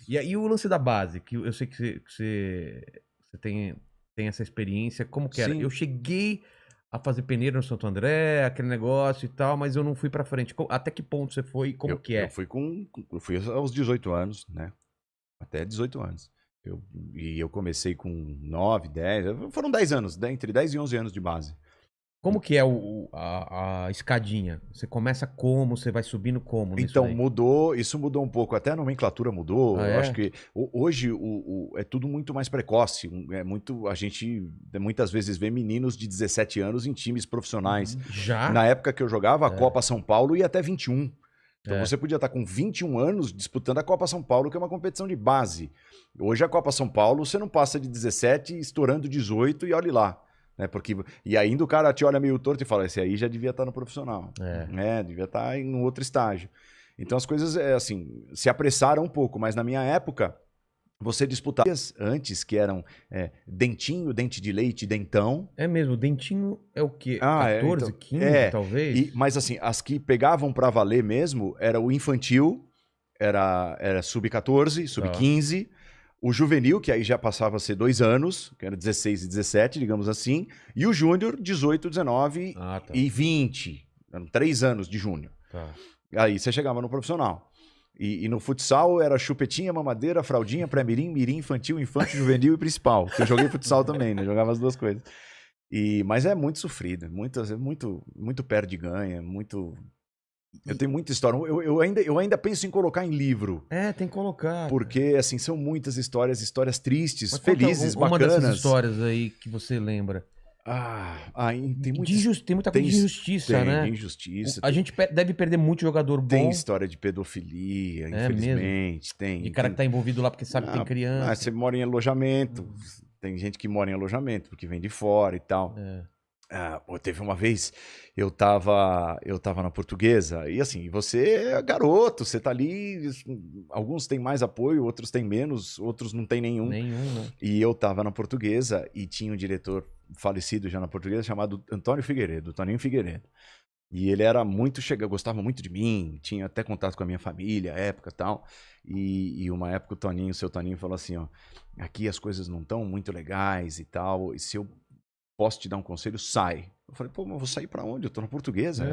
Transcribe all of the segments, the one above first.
E aí o lance da base, que eu sei que você tem essa experiência, como que era? Sim. Eu cheguei a fazer peneira no Santo André, aquele negócio e tal, mas eu não fui pra frente. Até que ponto você foi e como que é? Eu fui aos 18 anos, né? Até 18 anos. E eu comecei com 9, 10, foram 10 anos, entre 10 e 11 anos de base. Como que é a escadinha? Você começa como? Você vai subindo como nisso Então, daí? isso mudou um pouco, até a nomenclatura mudou. Ah, Eu acho é? que hoje é tudo muito mais precoce. A gente muitas vezes vê meninos de 17 anos em times profissionais. Já? Na época que eu jogava, a É. Copa São Paulo ia até 21. Então É. você podia estar com 21 anos disputando a Copa São Paulo, que é uma competição de base. Hoje a Copa São Paulo você não passa de 17, estourando 18 e olhe lá. Né? E ainda o cara te olha meio torto e fala, esse aí já devia estar no profissional. Devia estar em um outro estágio. Então as coisas assim, se apressaram um pouco, mas na minha época você disputava antes, que eram dentinho, dente de leite, dentão. É mesmo, dentinho é o quê? 14, Então, 15, talvez? Mas assim, as que pegavam pra valer mesmo era o infantil, era sub-14, sub-15, o juvenil, que aí já passava a ser 2 anos, que era 16 e 17, digamos assim, e o júnior, 18, 19 e 20. Eram 3 anos de júnior. Tá. Aí você chegava no profissional. E no futsal era chupetinha, mamadeira, fraldinha, pré-mirim, mirim, infantil, infante, juvenil e principal. Que eu joguei futsal também, né? Jogava as duas coisas. Mas é muito sofrido, muito perde e ganha, muito... Eu tenho muita história. Eu ainda penso em colocar em livro. Tem que colocar. Porque, assim, são muitas histórias tristes, Mas felizes, uma bacanas. dessas histórias aí que você lembra. Tem muitas... Tem muita coisa de injustiça, né? Tem injustiça. A gente deve perder muito jogador bom. Tem história de pedofilia, infelizmente. Mesmo? De cara que tá envolvido lá porque sabe que tem criança. Você mora em alojamento. Tem gente que mora em alojamento porque vem de fora e tal. Teve uma vez, eu tava na Portuguesa, e assim, você é garoto, você tá ali, alguns têm mais apoio, outros têm menos, outros não tem nenhum. Né? E eu tava na Portuguesa e tinha um diretor falecido já na Portuguesa chamado Antônio Figueiredo, Toninho Figueiredo. E ele era muito gostava muito de mim, tinha até contato com a minha família, época e tal. E uma época o seu Toninho falou assim, ó, aqui as coisas não estão muito legais e tal, e se eu posso te dar um conselho, sai. Eu falei, pô, mas eu vou sair pra onde? Eu tô na Portuguesa.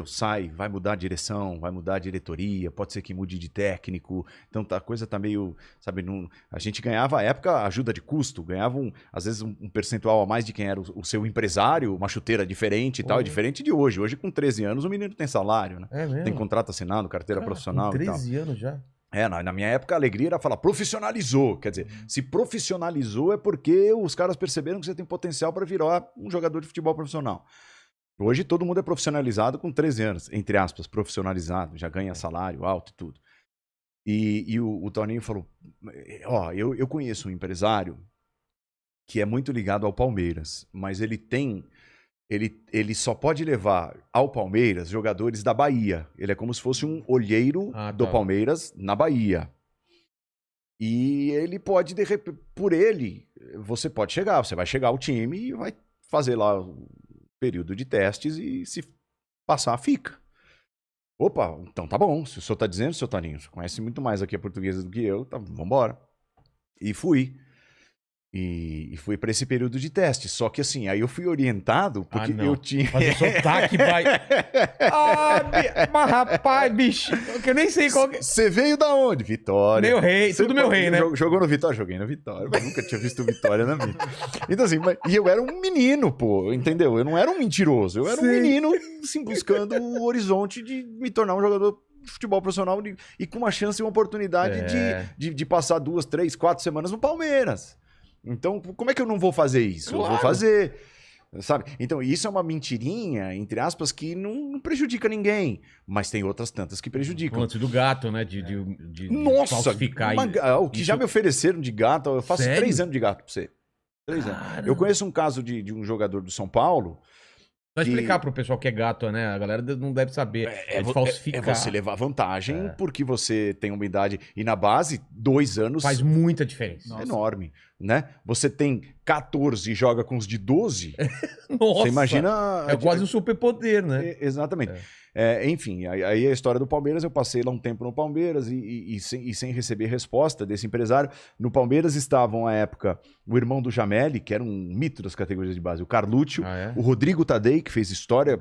Sai, vai mudar a direção, vai mudar a diretoria, pode ser que mude de técnico. Então a coisa tá meio, sabe, a gente ganhava à época ajuda de custo, ganhava às vezes um percentual a mais de quem era o seu empresário, uma chuteira diferente e tal, é diferente de hoje. Hoje com 13 anos o menino tem salário, né? Tem contrato assinado, carteira profissional com e tal. 13 anos já? Na minha época a alegria era falar profissionalizou, quer dizer, se profissionalizou é porque os caras perceberam que você tem potencial para virar um jogador de futebol profissional. Hoje todo mundo é profissionalizado com 13 anos, entre aspas, profissionalizado, já ganha salário alto e tudo. E o Toninho falou, eu conheço um empresário que é muito ligado ao Palmeiras, mas ele só pode levar ao Palmeiras jogadores da Bahia. Ele é como se fosse um olheiro do Palmeiras na Bahia. E ele pode, por ele, você pode chegar. Você vai chegar ao time e vai fazer lá o período de testes e se passar, fica. Opa, então tá bom. Se o senhor tá dizendo, seu Toninho, você conhece muito mais aqui a Portuguesa do que eu, tá, vambora. E fui. E fui para esse período de teste. Só que assim, aí eu fui orientado porque eu tinha... Fazer sotaque, pai. Mas rapaz, bicho, que eu nem sei qual que... Você veio da onde? Vitória. Meu rei, tudo meu rei, né? Jogou no Vitória? Joguei no Vitória. Eu nunca tinha visto Vitória na vida. Então assim, e eu era um menino, pô, entendeu? Eu não era um mentiroso. Eu era um menino, assim, buscando o horizonte de me tornar um jogador de futebol profissional e com uma chance e uma oportunidade de passar 2, 3, 4 semanas no Palmeiras. Então, como é que eu não vou fazer isso? Claro. Eu vou fazer, sabe? Então, isso é uma mentirinha, entre aspas, que não prejudica ninguém. Mas tem outras tantas que prejudicam. O lance do gato, né? De falsificar. O que já me ofereceram de gato, eu faço 3 anos de gato pra você. 3 anos. Eu conheço um caso de um jogador do São Paulo. Vai explicar pro pessoal que é gato, né? A galera não deve saber. É de falsificar. É você levar vantagem porque você tem uma idade. E na base, 2 anos. Faz muita diferença. É enorme, né? Você tem 14 e joga com os de 12. Nossa. Você imagina. É quase um superpoder, né? Exatamente. Enfim, aí a história do Palmeiras, eu passei lá um tempo no Palmeiras e sem receber resposta desse empresário. No Palmeiras estavam, à época, o irmão do Jameli, que era um mito das categorias de base, o Carluccio, o Rodrigo Tadei, que fez história,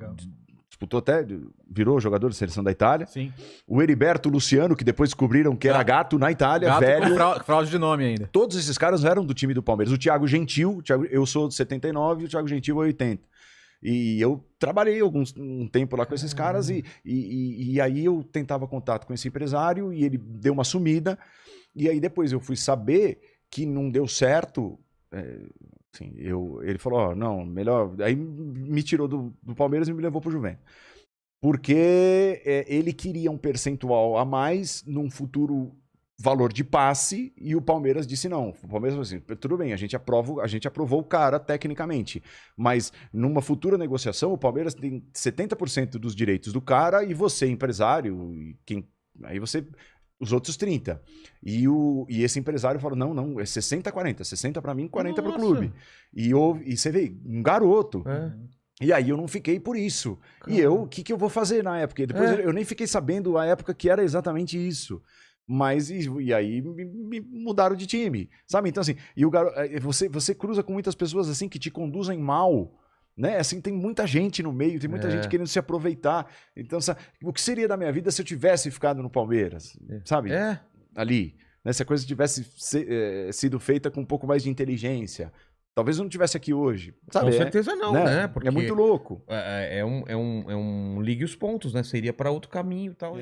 disputou até, virou jogador de seleção da Itália. Sim. O Heriberto Luciano, que depois descobriram que era gato na Itália, Gato velho. com fraude de nome ainda. Todos esses caras eram do time do Palmeiras. O Thiago Gentil, eu sou de 79 e o Thiago Gentil é 80. E eu trabalhei um tempo lá com esses caras e aí eu tentava contato com esse empresário e ele deu uma sumida. E aí depois eu fui saber que não deu certo. Assim, ele falou, ó, não, melhor... Aí me tirou do Palmeiras e me levou pro Juventus. Porque ele queria um percentual a mais num futuro valor de passe e o Palmeiras disse não. O Palmeiras falou assim, tudo bem, a gente aprovou o cara tecnicamente, mas numa futura negociação o Palmeiras tem 70% dos direitos do cara e você, empresário, aí você... Os outros 30%. E esse empresário falou, não, é 60-40. 60 para mim, 40 para o clube. E você vê, um garoto. E aí eu não fiquei por isso. Caramba. E o que eu vou fazer na época? Depois eu nem fiquei sabendo a época que era exatamente isso. Mas, e aí me mudaram de time, sabe? Então assim, você cruza com muitas pessoas assim que te conduzem mal, né? Assim, tem muita gente no meio, tem muita gente querendo se aproveitar. Então, sabe, o que seria da minha vida se eu tivesse ficado no Palmeiras, sabe? Ali, né? Se a coisa tivesse sido feita com um pouco mais de inteligência. Talvez eu não estivesse aqui hoje. Sabe? Com certeza não, né? Porque é muito louco. É um ligue os pontos, né? Você iria para outro caminho e tal.